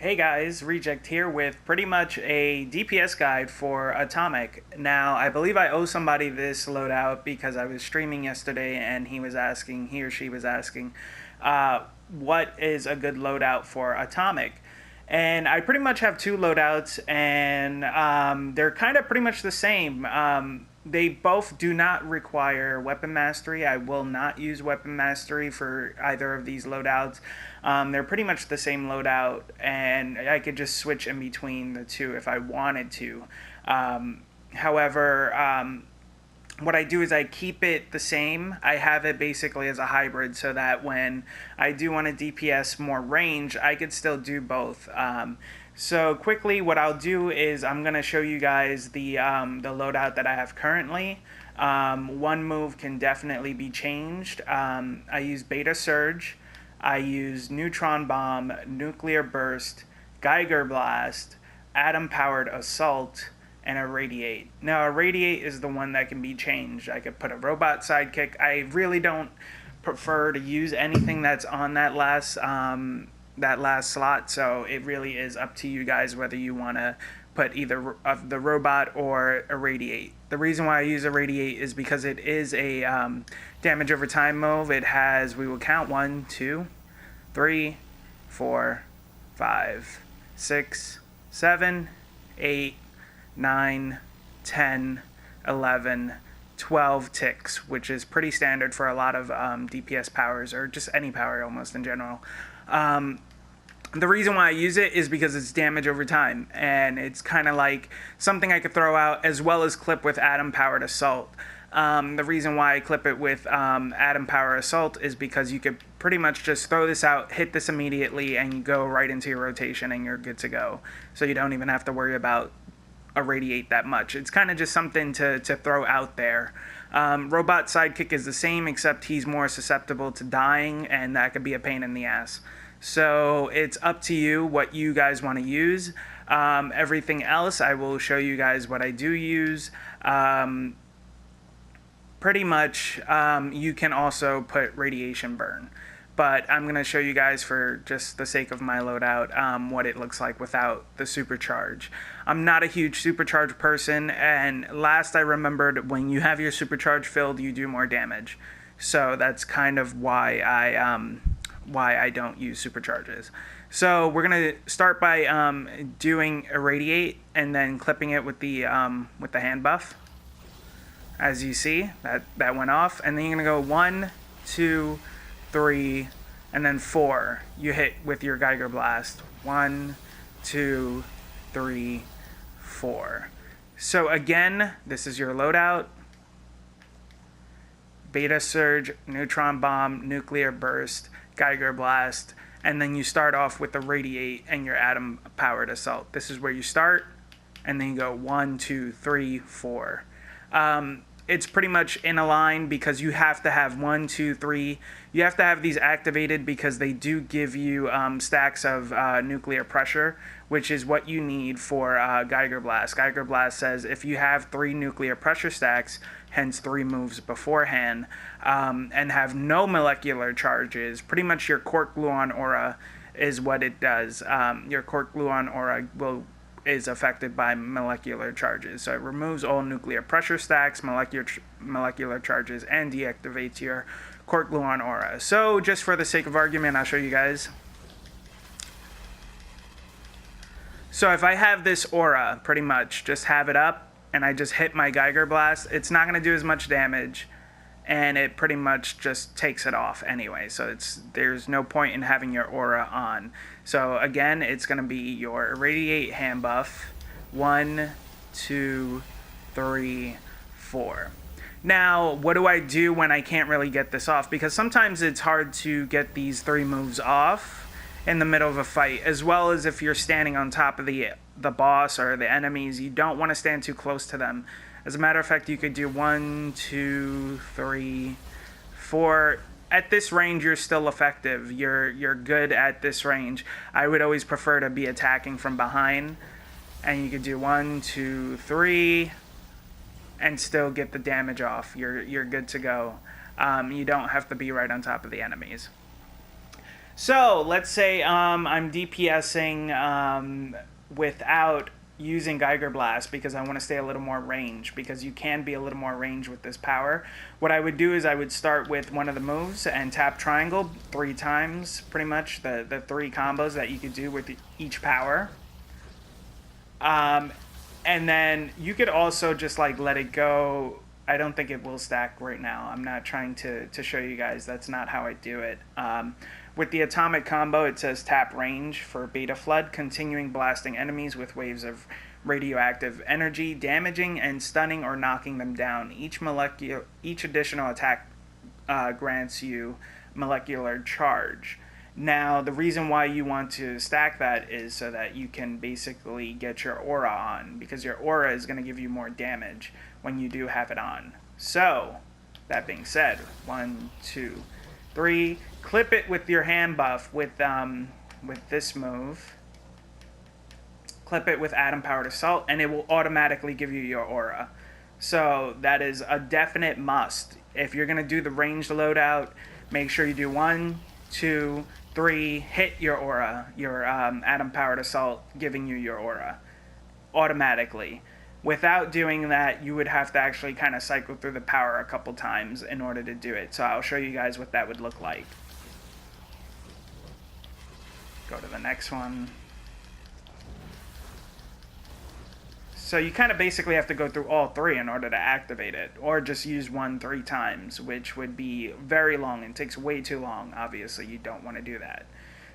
Hey guys, Reject here with pretty much a DPS guide for Atomic. Now, I believe I owe somebody this loadout because I was streaming yesterday and he or she was asking, what is a good loadout for Atomic? And I pretty much have two loadouts, and they're kind of pretty much the same. They both do not require weapon mastery. I will not use weapon mastery for either of these loadouts. They're pretty much the same loadout, and I could just switch in between the two if I wanted to. However, what I do is I keep it the same. I have it basically as a hybrid so that when I do want to DPS more range, I could still do both. So quickly, what I'll do is I'm gonna show you guys the loadout that I have currently. One move can definitely be changed. I use Beta Surge, I use Neutron Bomb, Nuclear Burst, Geiger Blast, Atom Powered Assault, and a Radiate. Now, a Radiate is the one that can be changed. I could put a Robot Sidekick. I really don't prefer to use anything that's on that last slot, so it really is up to you guys whether you want to put either the robot or a Radiate. The reason why I use a Radiate is because it is a damage over time move. It has, we will count 1, 2, 3, 4, 5, 6, 7, 8, 9, 10, 11, 12 ticks, which is pretty standard for a lot of DPS powers, or just any power almost in general. The reason why I use it is because it's damage over time, and it's kind of like something I could throw out as well as clip with Atom Powered Assault. The reason why I clip it with Atom Power Assault is because you could pretty much just throw this out, hit this immediately, and you go right into your rotation and you're good to go. So you don't even have to worry about irradiate that much. It's kind of just something to throw out there. Robot Sidekick is the same, except he's more susceptible to dying, and that could be a pain in the ass. So it's up to you what you guys want to use. Everything else, I will show you guys what I do use. Pretty much, you can also put Radiation Burn. But I'm going to show you guys, for just the sake of my loadout, what it looks like without the supercharge. I'm not a huge supercharge person, and last I remembered, when you have your supercharge filled, you do more damage. So that's kind of why I don't use supercharges. So we're going to start by doing Irradiate and then clipping it with the hand buff. As you see, that went off, and then you're going to go 1, 2, 3, and then 4. You hit with your Geiger Blast. 1, 2, 3, 4. So again, this is your loadout. Beta Surge, Neutron Bomb, Nuclear Burst, Geiger Blast, and then you start off with the Radiate and your Atom Powered Assault. This is where you start, and then you go 1, 2, 3, 4. It's pretty much in a line because you have to have 1, 2, 3. You have to have these activated because they do give you stacks of nuclear pressure, which is what you need for Geiger Blast. Geiger Blast says if you have 3 nuclear pressure stacks, hence 3 moves beforehand, and have no molecular charges, pretty much your Cork Gluon aura is what it does. Your Cork Gluon aura is affected by molecular charges. So it removes all nuclear pressure stacks, molecular charges, and deactivates your Cork Gluon aura. So just for the sake of argument, I'll show you guys. So if I have this aura, pretty much just have it up, and I just hit my Geiger Blast, it's not going to do as much damage, and it pretty much just takes it off anyway. So there's no point in having your aura on. So again, it's going to be your Irradiate hand buff. 1, 2, 3, 4. Now, what do I do when I can't really get this off? Because sometimes it's hard to get these 3 moves off in the middle of a fight, as well as if you're standing on top of the boss or the enemies. You don't want to stand too close to them. As a matter of fact, you could do 1, 2, 3, 4. At this range, you're still effective. You're good at this range. I would always prefer to be attacking from behind. And you could do 1, 2, 3, and still get the damage off. You're good to go. You don't have to be right on top of the enemies. So let's say I'm DPSing without using Geiger Blast because I want to stay a little more range, because you can be a little more range with this power. What I would do is I would start with one of the moves and tap triangle 3 times, pretty much the 3 combos that you could do with each power. And then you could also just like let it go. I don't think it will stack right now. I'm not trying to show you guys. That's not how I do it. With the atomic combo, it says tap range for beta flood, continuing blasting enemies with waves of radioactive energy, damaging and stunning or knocking them down. Each additional attack grants you molecular charge. Now, the reason why you want to stack that is so that you can basically get your aura on, because your aura is going to give you more damage when you do have it on. So, that being said, 1, 2, 3, clip it with your hand buff with this move. Clip it with Atom Powered Assault, and it will automatically give you your aura. So that is a definite must. If you're going to do the ranged loadout, make sure you do 1, 2, 3, hit your aura, your Atom Powered Assault giving you your aura automatically. Without doing that, you would have to actually kind of cycle through the power a couple times in order to do it. So I'll show you guys what that would look like. Go to the next one. So you kind of basically have to go through all 3 in order to activate it, or just use 1 3 times, which would be very long and takes way too long. Obviously, you don't want to do that.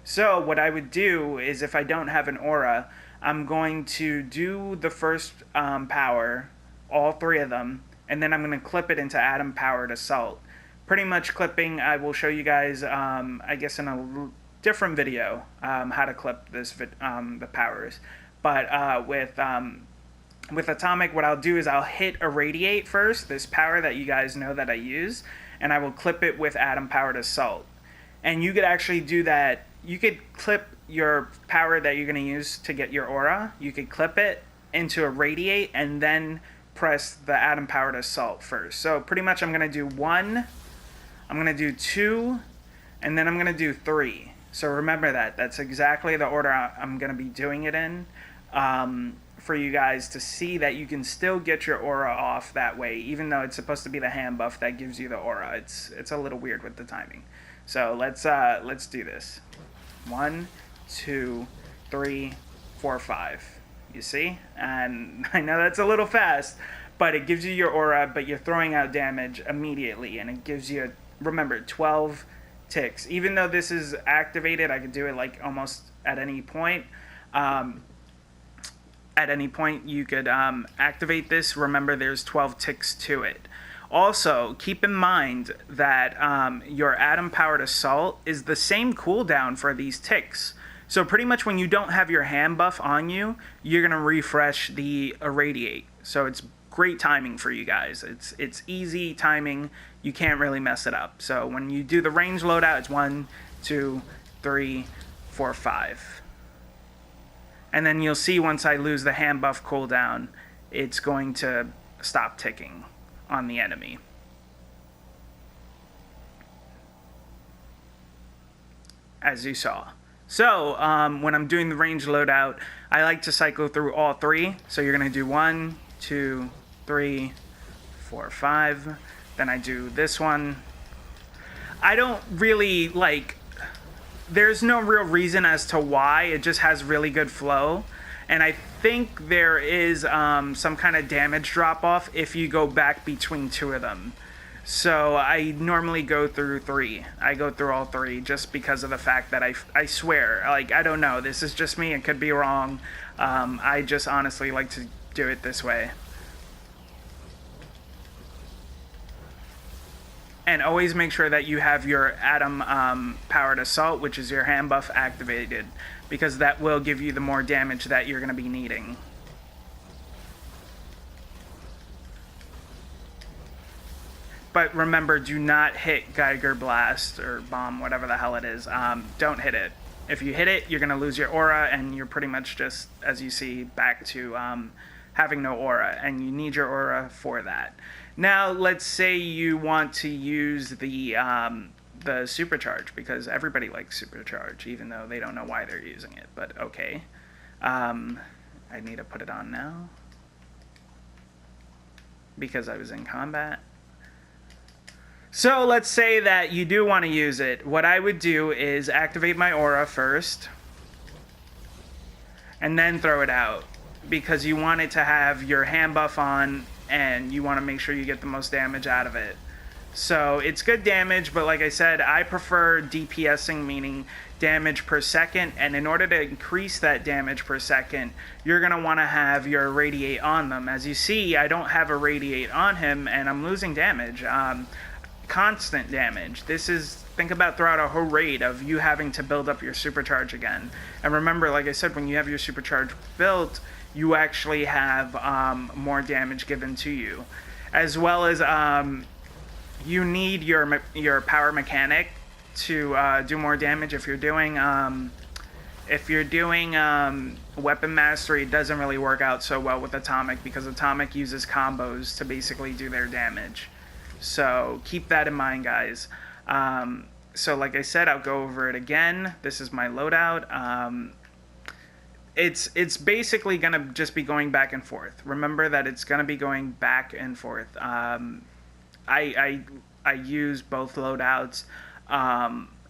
So what I would do is, if I don't have an aura, I'm going to do the first power, all 3 of them, and then I'm going to clip it into Atom Powered Assault. Pretty much clipping, I will show you guys, I guess in a different video, how to clip the powers. But with Atomic, what I'll do is I'll hit Irradiate first, this power that you guys know that I use, and I will clip it with Atom Powered Assault. And you could actually do that. You could clip your power that you're going to use to get your aura. You could clip it into Irradiate and then press the Atom Powered Assault first. So pretty much I'm going to do 1, I'm going to do 2, and then I'm going to do 3. So remember that. That's exactly the order I'm going to be doing it in. For you guys to see that you can still get your aura off that way, even though it's supposed to be the hand buff that gives you the aura. It's a little weird with the timing. So let's do this. 1, 2, 3, 4, 5. You see? And I know that's a little fast, but it gives you your aura, but you're throwing out damage immediately, and it gives you, remember, 12 ticks. Even though this is activated, I could do it like almost at any point. At any point you could activate this. Remember, there's 12 ticks to it. Also, keep in mind that your Atom Powered Assault is the same cooldown for these ticks. So pretty much when you don't have your hand buff on you, you're going to refresh the Irradiate. So it's great timing for you guys. It's easy timing. You can't really mess it up. So when you do the range loadout, it's 1, 2, 3, 4, 5. And then you'll see once I lose the hand buff cooldown, it's going to stop ticking on the enemy. As you saw. So when I'm doing the range loadout, I like to cycle through all 3. So you're going to do 1, 2, 3, 4, 5. Then I do this one. I don't really like... There's no real reason as to why. It just has really good flow. And I think there is some kind of damage drop-off if you go back between 2 of them. So I normally go through 3. I go through all 3 just because of the fact that I swear, like, I don't know. This is just me. It could be wrong. I just honestly like to do it this way. And always make sure that you have your Atom Powered Assault, which is your hand buff, activated, because that will give you the more damage that you're going to be needing. But remember, do not hit Geiger Blast or Bomb, whatever the hell it is. Don't hit it. If you hit it, you're going to lose your aura, and you're pretty much just, as you see, back to having no aura, and you need your aura for that. Now, let's say you want to use the the supercharge, because everybody likes supercharge, even though they don't know why they're using it. But okay. I need to put it on now because I was in combat. So let's say that you do want to use it. What I would do is activate my aura first and then throw it out, because you want it to have your hand buff on and you want to make sure you get the most damage out of it. So it's good damage, but like I said, I prefer DPSing, meaning damage per second, and in order to increase that damage per second, you're going to want to have your irradiate on them. As you see, I don't have irradiate on him, and I'm losing damage. Constant damage. This is, think about throughout a whole raid of you having to build up your supercharge again. And remember, like I said, when you have your supercharge built, you actually have more damage given to you. As well as you need your power mechanic to do more damage. If you're doing weapon mastery, it doesn't really work out so well with atomic, because atomic uses combos to basically do their damage. So keep that in mind, guys. So like I said, I'll go over it again. This is my loadout. It's basically gonna just be going back and forth. Remember that it's gonna be going back and forth. I use both loadouts.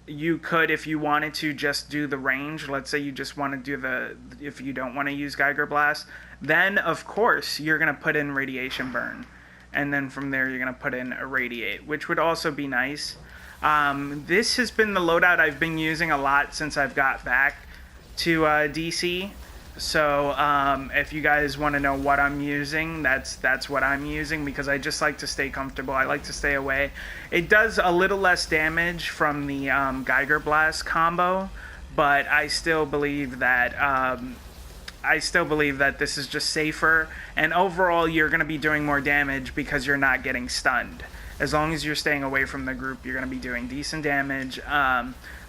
You could, if you wanted to, just do the range. Let's say you just want to do if you don't want to use Geiger Blast, then of course you're going to put in Radiation Burn. And then from there you're going to put in Irradiate, which would also be nice. This has been the loadout I've been using a lot since I've got back to DC. So if you guys want to know what I'm using, that's what I'm using, because I just like to stay comfortable. I like to stay away. It does a little less damage from the Geiger Blast combo, but I still believe that this is just safer, and overall you're going to be doing more damage because you're not getting stunned. As long as you're staying away from the group, you're going to be doing decent damage.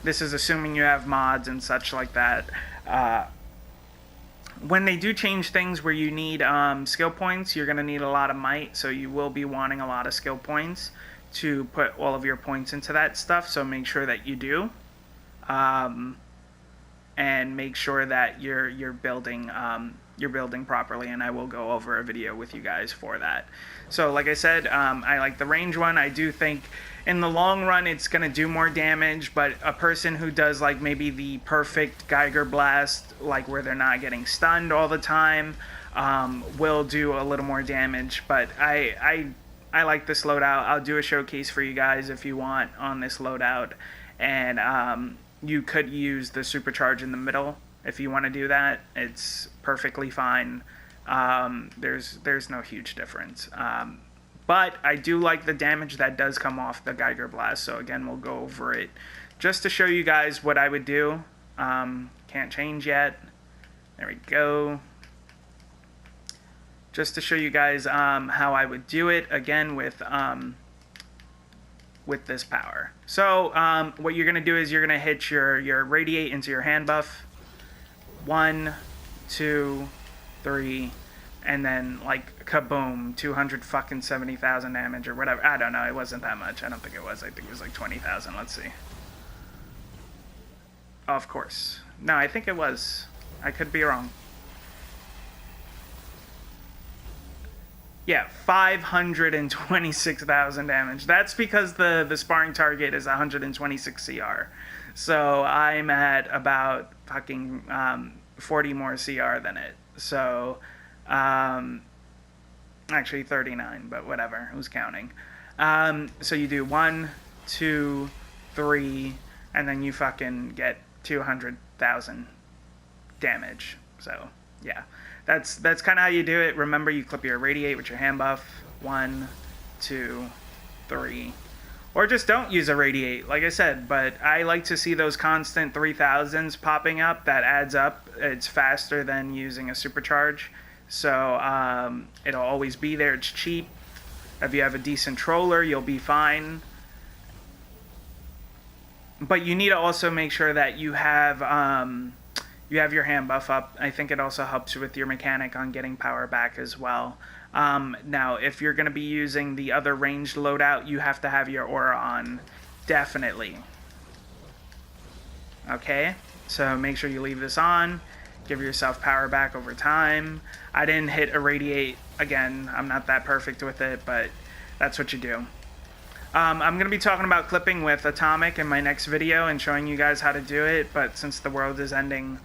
This is assuming you have mods and such like that. When they do change things where you need skill points, you're going to need a lot of might, so you will be wanting a lot of skill points to put all of your points into that stuff, so make sure that you do. And make sure that you're building properly, and I will go over a video with you guys for that. So like I said, I like the range one. I do think in the long run it's going to do more damage, but a person who does like maybe the perfect Geiger Blast, like where they're not getting stunned all the time, will do a little more damage. But I like this loadout. I'll do a showcase for you guys if you want on this loadout, and you could use the supercharge in the middle if you want to do that. It's perfectly fine. There's no huge difference. But I do like the damage that does come off the Geiger Blast. So again, we'll go over it just to show you guys what I would do. Can't change yet. There we go. Just to show you guys how I would do it again with this power. So what you're going to do is you're going to hit your Radiate into your hand buff. 1, 2, 3, and then like kaboom, 270,000 damage or whatever. I don't know, it wasn't that much. I don't think it was. I think it was like 20,000. Let's see. Of course. No, I think it was. I could be wrong. Yeah, 526,000 damage. That's because the sparring target is 126 CR. So I'm at about fucking 40 more CR than it. So, actually 39, but whatever, who's counting? So you do 1, 2, 3, and then you fucking get 200,000 damage. So, yeah. That's kind of how you do it. Remember, you clip your Radiate with your hand buff. 1, 2, 3. Or just don't use a Radiate, like I said. But I like to see those constant 3000s popping up. That adds up. It's faster than using a supercharge. So it'll always be there. It's cheap. If you have a decent troller, you'll be fine. But you need to also make sure that you have your hand buff up. I think it also helps with your mechanic on getting power back as well. Now, if you're going to be using the other ranged loadout, you have to have your aura on. definitely. Okay, so make sure you leave this on. Give yourself power back over time. I didn't hit irradiate. Again, I'm not that perfect with it, but that's what you do. I'm going to be talking about clipping with Atomic in my next video and showing you guys how to do it, but since the world is ending,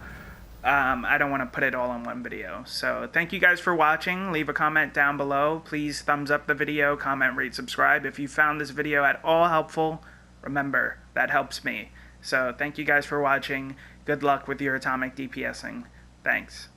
I don't want to put it all in one video. So thank you guys for watching. Leave a comment down below. Please thumbs up the video, comment, rate, subscribe. If you found this video at all helpful, remember, that helps me. So thank you guys for watching. Good luck with your Atomic DPSing. Thanks.